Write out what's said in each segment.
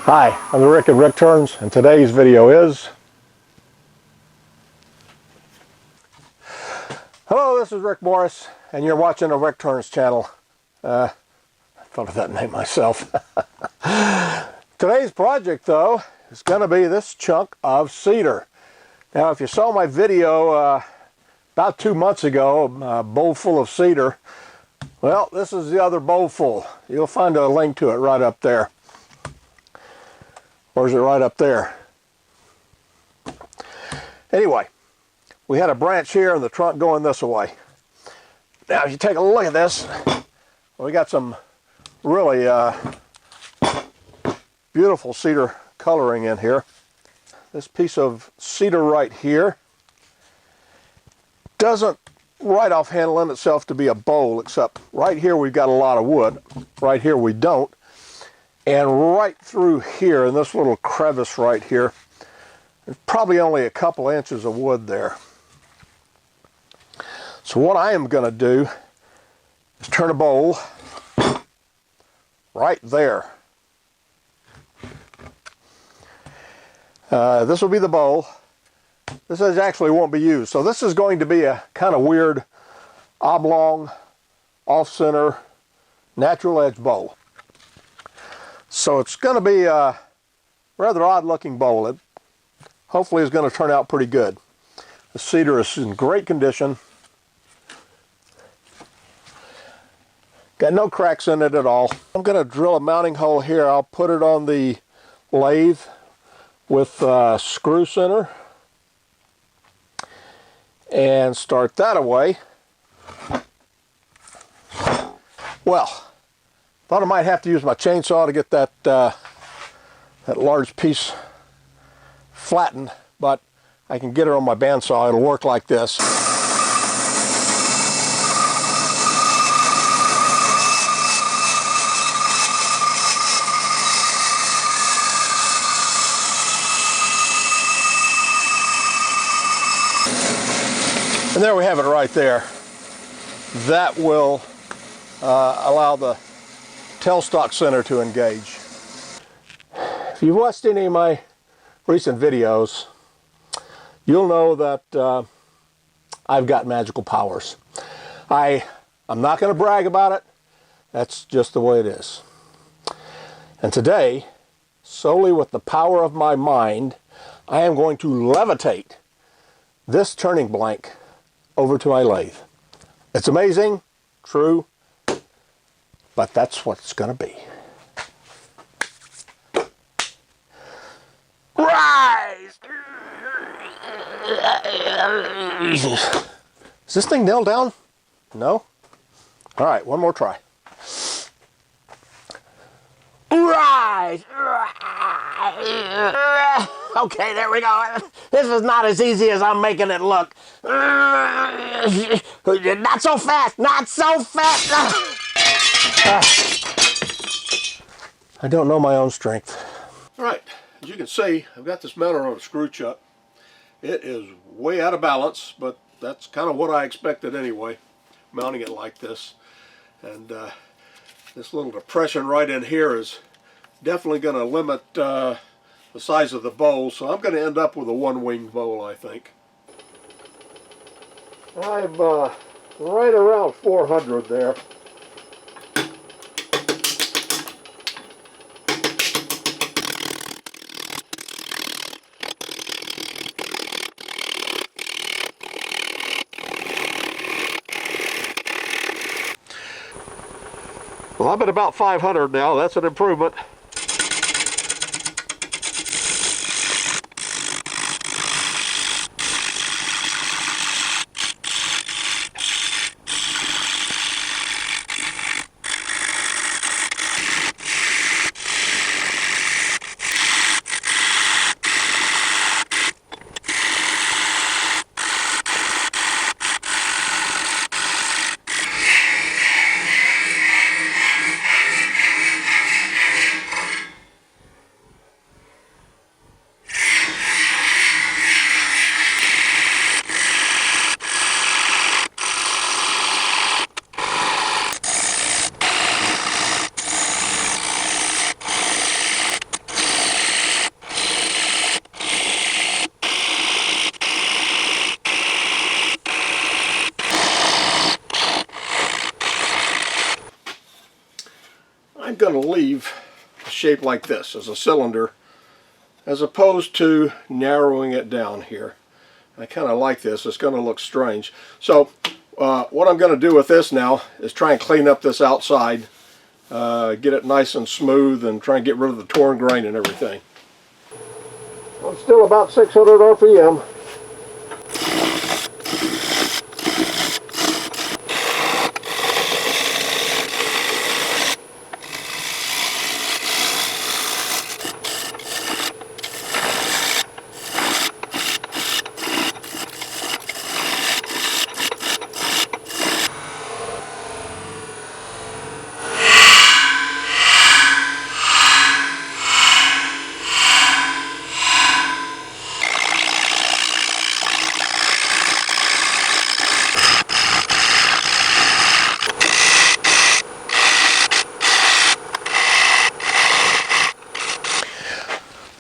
Hi, I'm Rick at Rick Turns, and today's video is... Hello, this is Rick Morris, and you're watching the Rick Turns channel. I thought of that name myself. Today's project, though, is going to be this chunk of cedar. Now, if you saw my video about 2 months ago, a bowl full of cedar, well, this is the other bowl full. You'll find a link to it right up there. Or is it right up there? Anyway, we had a branch here and the trunk going this way. Now, if you take a look at this, we got some really beautiful cedar coloring in here. This piece of cedar right here doesn't right offhand lend itself to be a bowl, except right here we've got a lot of wood. Right here we don't. And right through here, in this little crevice right here, there's probably only a couple inches of wood there. So what I am going to do is turn a bowl right there. This will be the bowl. This actually won't be used. So this is going to be a kind of weird oblong, off-center, natural edge bowl. So it's going to be a rather odd looking bowl. It hopefully is going to turn out pretty good. The cedar is in great condition. Got no cracks in it at all. I'm going to drill a mounting hole here. I'll put it on the lathe with a screw center and start that away. Well, thought I might have to use my chainsaw to get that that large piece flattened, but I can get it on my bandsaw. It'll work like this. And there we have it right there. That will allow the tailstock center to engage. If you've watched any of my recent videos, you'll know that I've got magical powers. I'm not going to brag about it. That's just the way it is. And today, solely with the power of my mind, I am going to levitate this turning blank over to my lathe. It's amazing, true, but that's what it's going to be. Rise! Is this thing nailed down? No? All right, one more try. Rise! Okay, there we go. This is not as easy as I'm making it look. Not so fast! Not so fast! I don't know my own strength. All right, as you can see, I've got this mounted on a screw chuck. It is way out of balance, but that's kind of what I expected anyway, mounting it like this. And this little depression right in here is definitely going to limit the size of the bowl, so I'm going to end up with a one-wing bowl, I think. I'm right around 400 there. Well, I'm at about 500 now. That's an improvement. I'm going to leave a shape like this as a cylinder, as opposed to narrowing it down here. I kind of like this. It's going to look strange. So what I'm going to do with this now is try and clean up this outside, get it nice and smooth, and try and get rid of the torn grain and everything. I'm still about 600 RPM.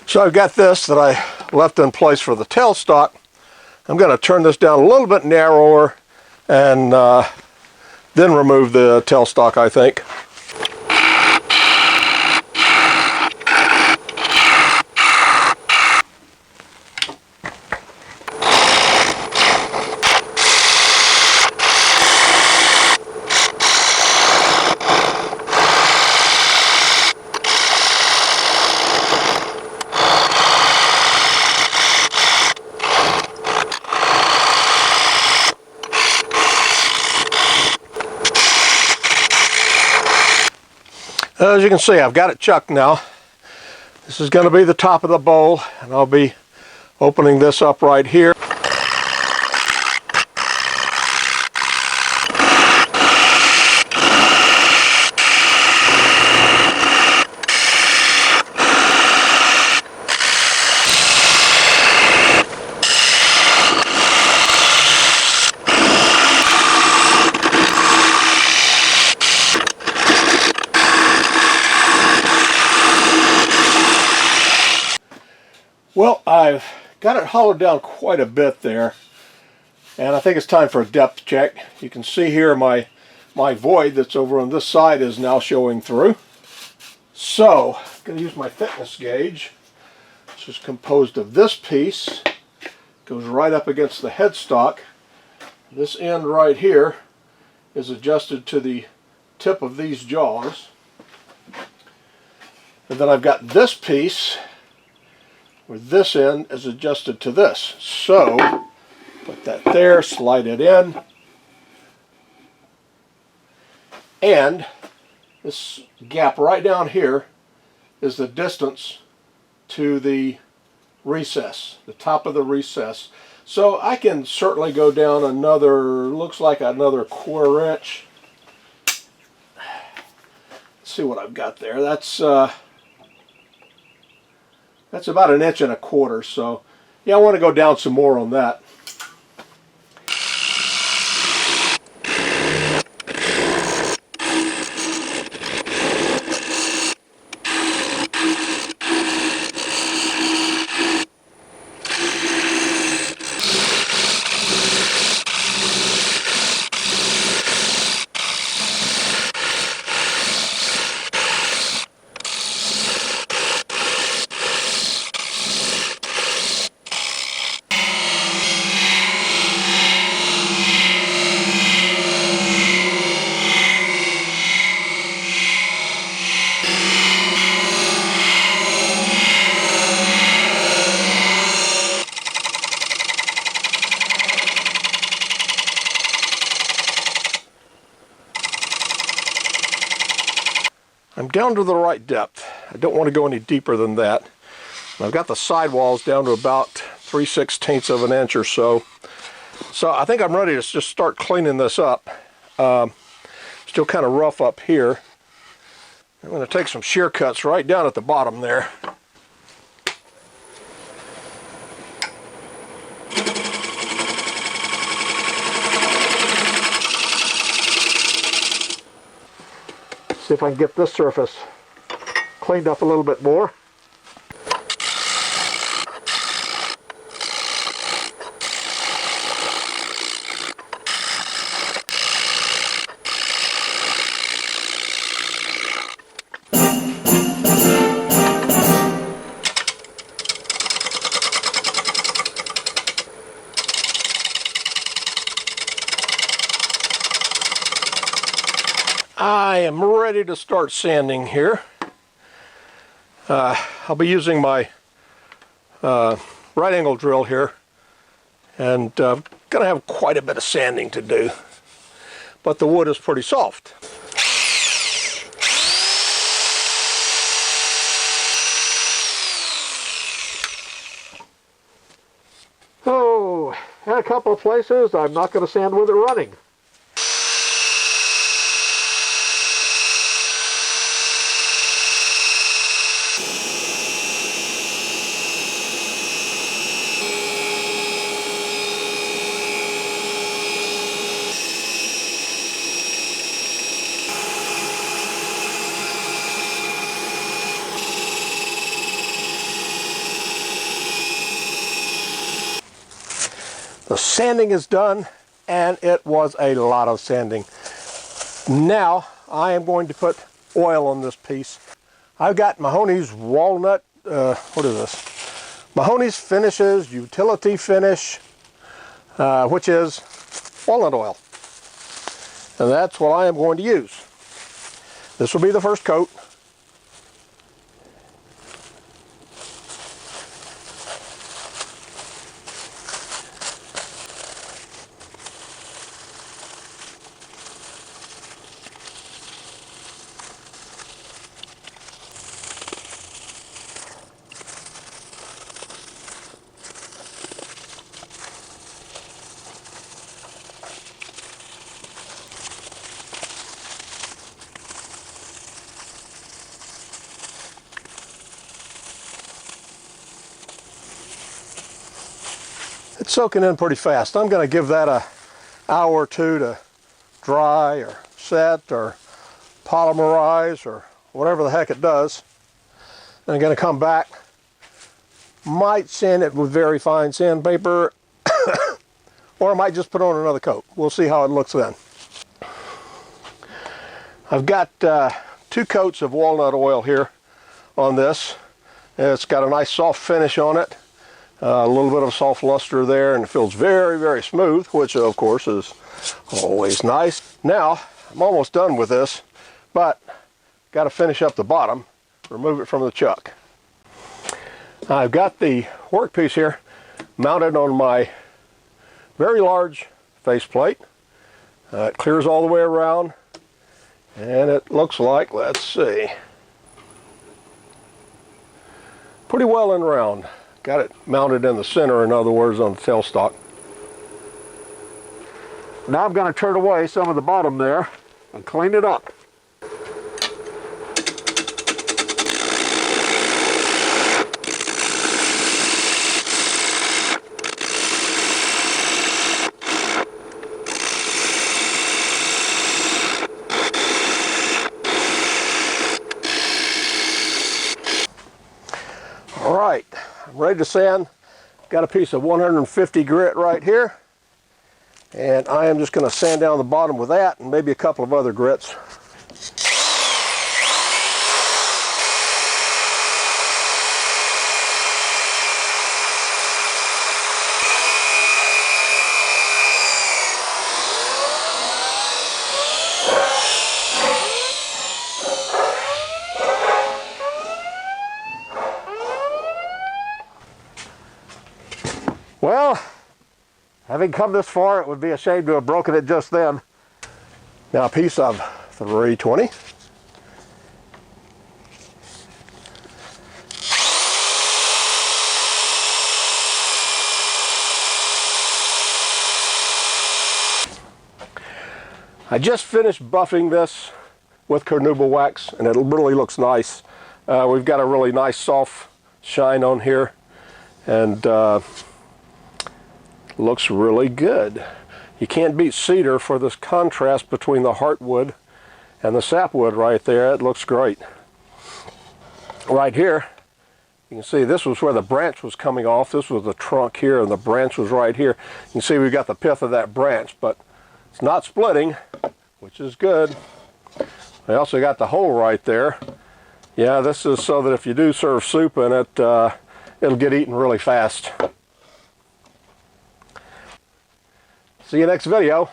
So I've got this that I left in place for the tailstock. I'm going to turn this down a little bit narrower and then remove the tailstock, I think. As you can see, I've got it chucked now. This is going to be the top of the bowl, and I'll be opening this up right here. Well, I've got it hollowed down quite a bit there, and I think it's time for a depth check. You can see here my void that's over on this side is now showing through. So, I'm going to use my thickness gauge, which is composed of this piece, goes right up against the headstock. This end right here is adjusted to the tip of these jaws. And then I've got this piece where this end is adjusted to this. So, put that there, slide it in, and this gap right down here is the distance to the recess, the top of the recess. So I can certainly go down another, looks like another 1/4 inch. Let's see what I've got there. That's about 1.25 inches. So yeah, I want to go down some more on that. I'm down to the right depth. I don't want to go any deeper than that. I've got the sidewalls down to about 3/16 of an inch or so. So I think I'm ready to just start cleaning this up. Still kind of rough up here. I'm going to take some shear cuts right down at the bottom there. See if I can get this surface cleaned up a little bit more. I am ready to start sanding here. I'll be using my right angle drill here, and gonna have quite a bit of sanding to do, but the wood is pretty soft. Oh, in a couple of places I'm not going to sand with it running. The sanding is done, and it was a lot of sanding. Now I am going to put oil on this piece. I've got Mahoney's walnut, what is this? Mahoney's Finishes Utility Finish, which is walnut oil. And that's what I am going to use. This will be the first coat. It's soaking in pretty fast. I'm going to give that an hour or two to dry or set or polymerize or whatever the heck it does. And I'm going to come back, might sand it with very fine sandpaper, or I might just put on another coat. We'll see how it looks then. I've got 2 coats of walnut oil here on this. It's got a nice soft finish on it. A little bit of soft luster there, and it feels very, very smooth, which of course is always nice. Now, I'm almost done with this, but got to finish up the bottom, remove it from the chuck. I've got the workpiece here mounted on my very large faceplate. It clears all the way around, and it looks like, let's see, pretty well and round. Got it mounted in the center, in other words, on the tailstock. Now I'm going to turn away some of the bottom there and clean it up. All right. I'm ready to sand. Got a piece of 150 grit right here, and I am just going to sand down the bottom with that and maybe a couple of other grits. Well, having come this far, it would be a shame to have broken it just then. Now a piece of 320. I just finished buffing this with carnauba wax, and it really looks nice. We've got a really nice soft shine on here, and looks really good. You can't beat cedar for this contrast between the heartwood and the sapwood right there. It looks great. Right here, you can see this was where the branch was coming off. This was the trunk here, and the branch was right here. You can see we've got the pith of that branch, but it's not splitting, which is good. I also got the hole right there. Yeah, this is so that if you do serve soup in it, it'll get eaten really fast. See you next video.